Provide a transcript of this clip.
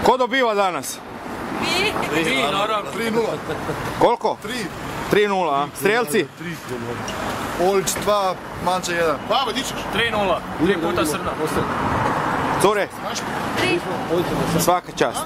Ko dobiva danas? Mi. 3, naravno. 3-0. Koliko? 3-0, a? Strelci? 3-0. Olić 2, Manča 1. Babo, di ćeš? 3-0. 3 puta Srna. Cure? 3. Svaka čast.